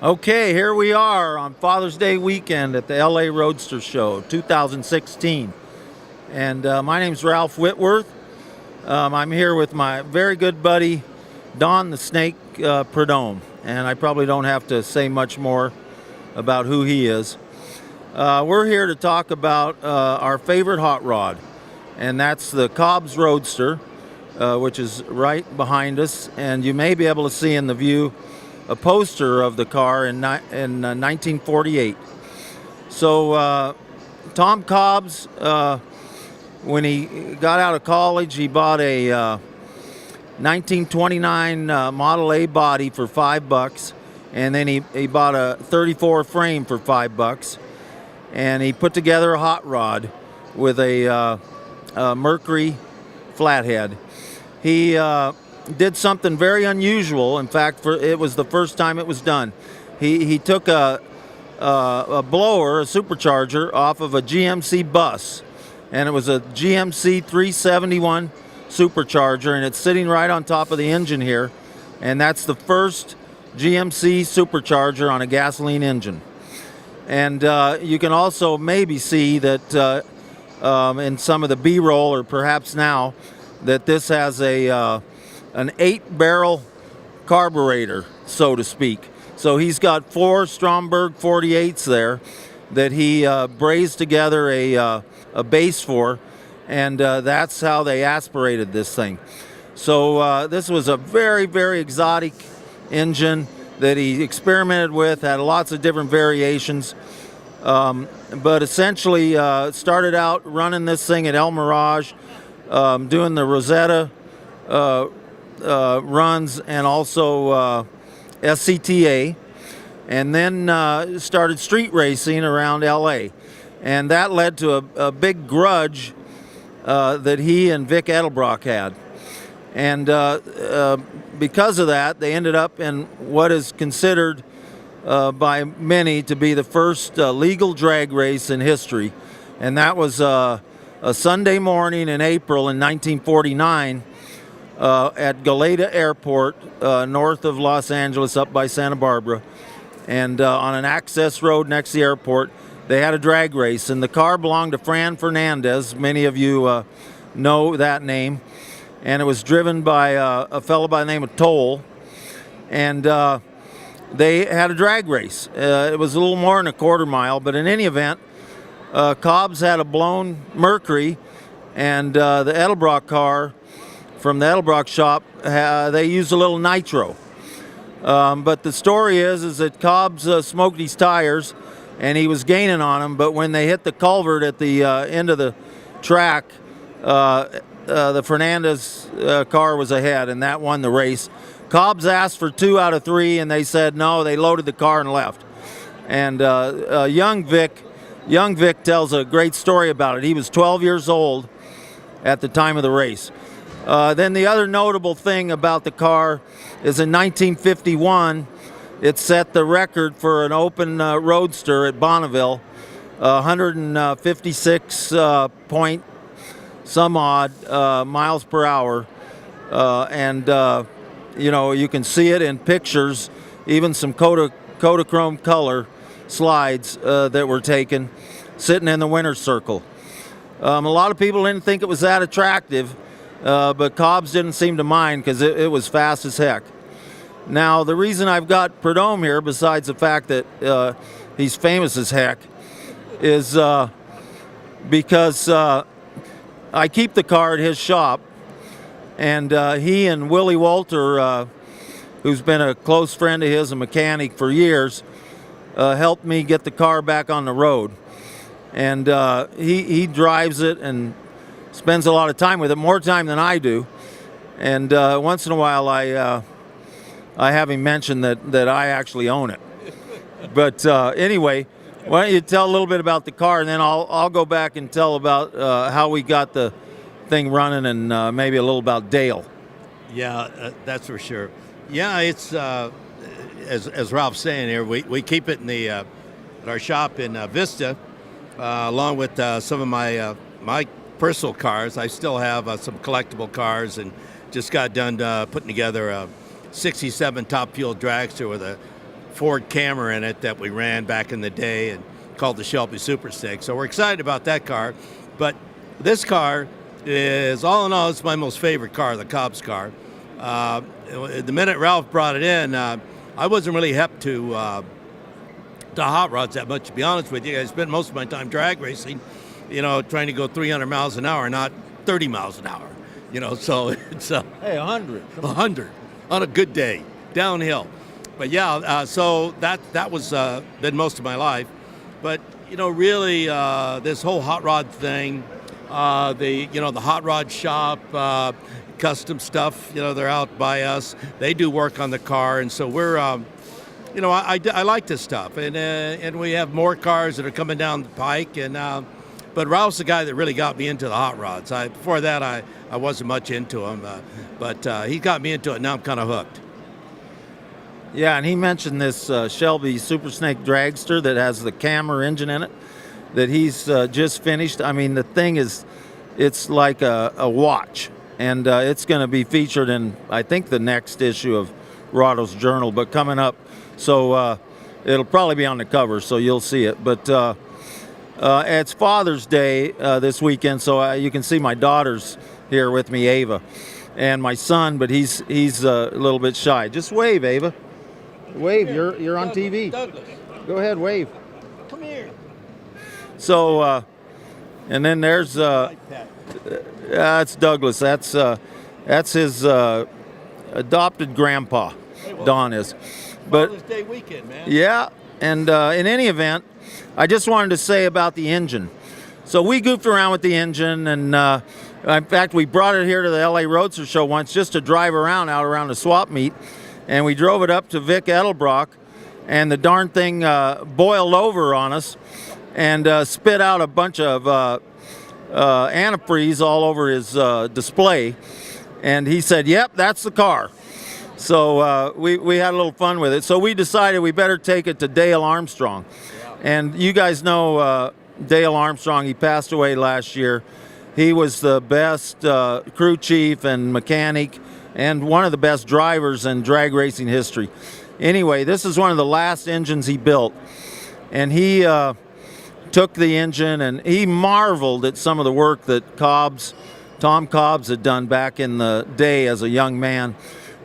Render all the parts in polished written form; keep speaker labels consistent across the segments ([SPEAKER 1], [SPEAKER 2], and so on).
[SPEAKER 1] Okay, here we are on Father's Day weekend at the LA Roadster Show 2016. And my name's Ralph Whitworth. I'm here with my very good buddy, Don the Snake Prudhomme. And I probably don't have to say much more about who he is. We're here to talk about our favorite hot rod. And that's the Cobbs Roadster, which is right behind us. And you may be able to see in the view a poster of the car in 1948. So Tom Cobbs, when he got out of college, he bought a 1929 Model A body for $5, and then he bought a 34 frame for $5, and he put together a hot rod with a Mercury flathead. He did something very unusual. In fact, it was the first time it was done. He took a blower, a supercharger, off of a GMC bus, and it was a GMC 371 supercharger, and it's sitting right on top of the engine here, and that's the first GMC supercharger on a gasoline engine. And you can also maybe see that in some of the B-roll, or perhaps now, that this has an 8-barrel carburetor, so to speak. So he's got 4 Stromberg 48s there that he brazed together a base for, and that's how they aspirated this thing. So this was a very, very exotic engine that he experimented with, had lots of different variations, but essentially started out running this thing at El Mirage, doing the Rosetta runs and also SCTA, and then started street racing around LA, and that led to a big grudge that he and Vic Edelbrock had, and because of that they ended up in what is considered by many to be the first legal drag race in history, and that was a Sunday morning in April in 1949 at Goleta Airport, north of Los Angeles, up by Santa Barbara. And on an access road next to the airport, they had a drag race. And the car belonged to Fran Fernandez. Many of you know that name. And it was driven by a fellow by the name of Toll. And they had a drag race. It was a little more than a quarter mile, but in any event, Cobbs had a blown Mercury, and the Edelbrock car from the Edelbrock shop, they used a little nitro. But the story is that Cobbs smoked his tires, and he was gaining on them, but when they hit the culvert at the end of the track, the Fernandez car was ahead, and that won the race. Cobbs asked for 2 out of 3, and they said no. They loaded the car and left. And young Vic tells a great story about it. He was 12 years old at the time of the race. Then the other notable thing about the car is in 1951, it set the record for an open roadster at Bonneville, 156 point some odd miles per hour. And you know, you can see it in pictures, even some Kodachrome color slides that were taken sitting in the winner's circle. A lot of people didn't think it was that attractive, but Cobbs didn't seem to mind because it was fast as heck. Now, the reason I've got Prudhomme here, besides the fact that he's famous as heck, is because I keep the car at his shop, and he and Willie Walter, who's been a close friend of his, a mechanic for years, helped me get the car back on the road. And he drives it and spends a lot of time with it, more time than I do. And once in a while I have him mention that I actually own it. But anyway, why don't you tell a little bit about the car, and then I'll go back and tell about how we got the thing running, and maybe a little about Dale.
[SPEAKER 2] Yeah, that's for sure. Yeah, it's as Ralph's saying here, we keep it in the at our shop in Vista, along with some of my personal cars. I still have some collectible cars, and just got done putting together a '67 Top Fuel dragster with a Ford Camry in it that we ran back in the day and called the Shelby Super Snake. So we're excited about that car. But this car is, all in all, it's my most favorite car, the Cobb's car. The minute Ralph brought it in, I wasn't really hep to hot rods that much, to be honest with you. I spent most of my time drag racing, trying to go 300 miles an hour, not 30 miles an hour. So it's
[SPEAKER 1] Hey, 100.
[SPEAKER 2] 100 on a good day, downhill. But yeah, so that was been most of my life. But really, this whole hot rod thing, the hot rod shop, custom stuff, they're out by us. They do work on the car, and so we're, I like this stuff, and we have more cars that are coming down the pike, and but Ralph's the guy that really got me into the hot rods. Before that, I wasn't much into them, but he got me into it. Now I'm kind of hooked.
[SPEAKER 1] Yeah, and he mentioned this Shelby Super Snake dragster that has the Camry engine in it that he's just finished. I mean, the thing it's like a watch, and it's going to be featured in, I think, the next issue of Roadster Journal, but coming up. So it'll probably be on the cover, so you'll see it. But it's Father's Day this weekend, so you can see my daughter's here with me, Ava, and my son, but he's a little bit shy. Just wave, Ava. Wave. You're on TV.
[SPEAKER 2] Douglas,
[SPEAKER 1] Go ahead, wave.
[SPEAKER 2] come here.
[SPEAKER 1] So, and then there's that's Douglas. That's his adopted grandpa. Don is. But
[SPEAKER 2] Father's Day weekend, man.
[SPEAKER 1] yeah, and in any event, I just wanted to say about the engine. So we goofed around with the engine, and in fact, we brought it here to the LA Roadster Show once just to drive around the swap meet, and we drove it up to Vic Edelbrock, and the darn thing boiled over on us and spit out a bunch of antifreeze all over his display, and he said, "Yep, that's the car." So we had a little fun with it. So we decided we better take it to Dale Armstrong. And you guys know Dale Armstrong. He passed away last year. He was the best crew chief and mechanic and one of the best drivers in drag racing history. Anyway, this is one of the last engines he built. And he took the engine and he marveled at some of the work that Tom Cobbs had done back in the day as a young man.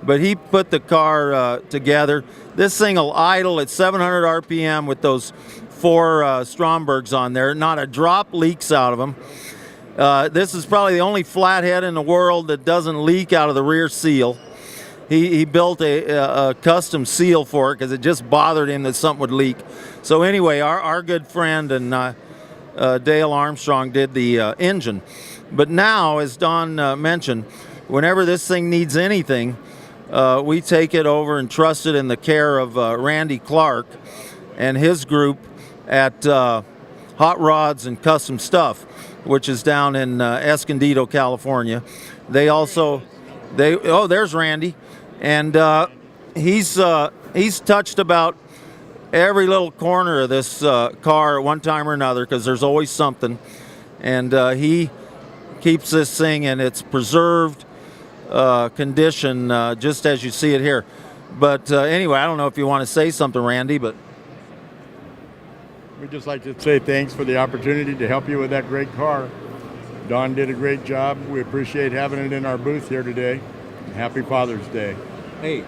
[SPEAKER 1] But he put the car together. This thing will idle at 700 RPM with those 4 Strombergs on there. Not a drop leaks out of them. This is probably the only flathead in the world that doesn't leak out of the rear seal. He built a custom seal for it because it just bothered him that something would leak. So anyway, our good friend and Dale Armstrong did the engine. But now, as Don mentioned, whenever this thing needs anything, we take it over and trust it in the care of Randy Clark and his group at Hot Rods and Custom Stuff, which is down in Escondido, California. There's Randy, and he's touched about every little corner of this car at one time or another because there's always something, and he keeps this thing in its preserved condition, just as you see it here. But anyway, I don't know if you want to say something, Randy, but
[SPEAKER 3] we'd just like to say thanks for the opportunity to help you with that great car. Don did a great job. We appreciate having it in our booth here today. Happy Father's Day.
[SPEAKER 1] hey,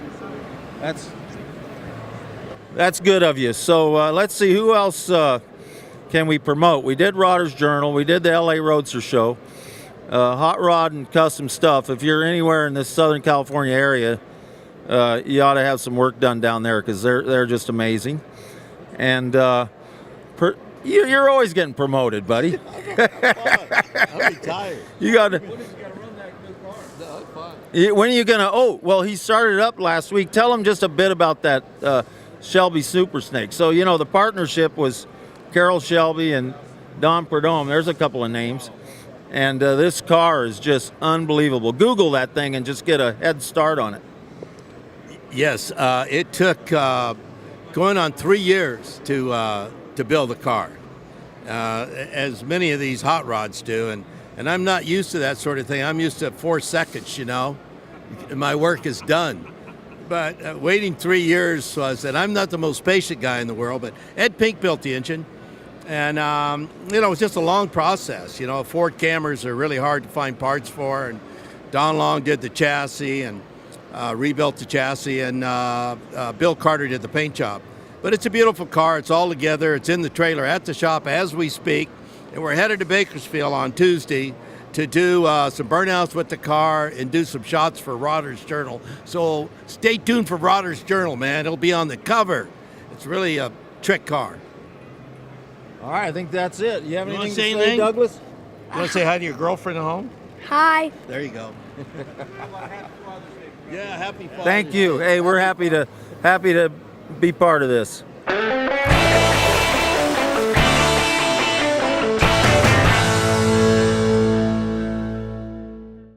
[SPEAKER 1] that's good of you. So let's see, who else can we promote? We did Roadster Journal. We did the LA Roadster Show. Hot Rod and Custom Stuff. If you're anywhere in this Southern California area, you ought to have some work done down there because they're just amazing. And you're always getting promoted, buddy.
[SPEAKER 2] I'm retired.
[SPEAKER 1] You got to. When are you gonna? Oh, well, he started it up last week. Tell him just a bit about that Shelby Super Snake. So the partnership was Carol Shelby and Don Prudhomme. There's a couple of names. And this car is just unbelievable. Google that thing and just get a head start on it.
[SPEAKER 2] Yes, it took going on 3 years to build the car, as many of these hot rods do. And I'm not used to that sort of thing. I'm used to 4 seconds, and my work is done. But waiting 3 years, so I said, I'm not the most patient guy in the world, but Ed Pink built the engine. And, it was just a long process. Ford Cammers are really hard to find parts for. And Don Long did the chassis and rebuilt the chassis. And Bill Carter did the paint job. But it's a beautiful car. It's all together. It's in the trailer at the shop as we speak. And we're headed to Bakersfield on Tuesday to do some burnouts with the car and do some shots for Roadster's Journal. So stay tuned for Roadster's Journal, man. It'll be on the cover. It's really a trick car.
[SPEAKER 1] All right, I think that's it. You have
[SPEAKER 2] You
[SPEAKER 1] anything
[SPEAKER 2] wanna
[SPEAKER 1] to
[SPEAKER 2] say
[SPEAKER 1] say,
[SPEAKER 2] anything?
[SPEAKER 1] Douglas?
[SPEAKER 2] You want to say hi to your girlfriend at home?
[SPEAKER 4] Hi.
[SPEAKER 2] There you go. Yeah, happy Father's
[SPEAKER 1] Thank you. Hey, we're happy to be part of this.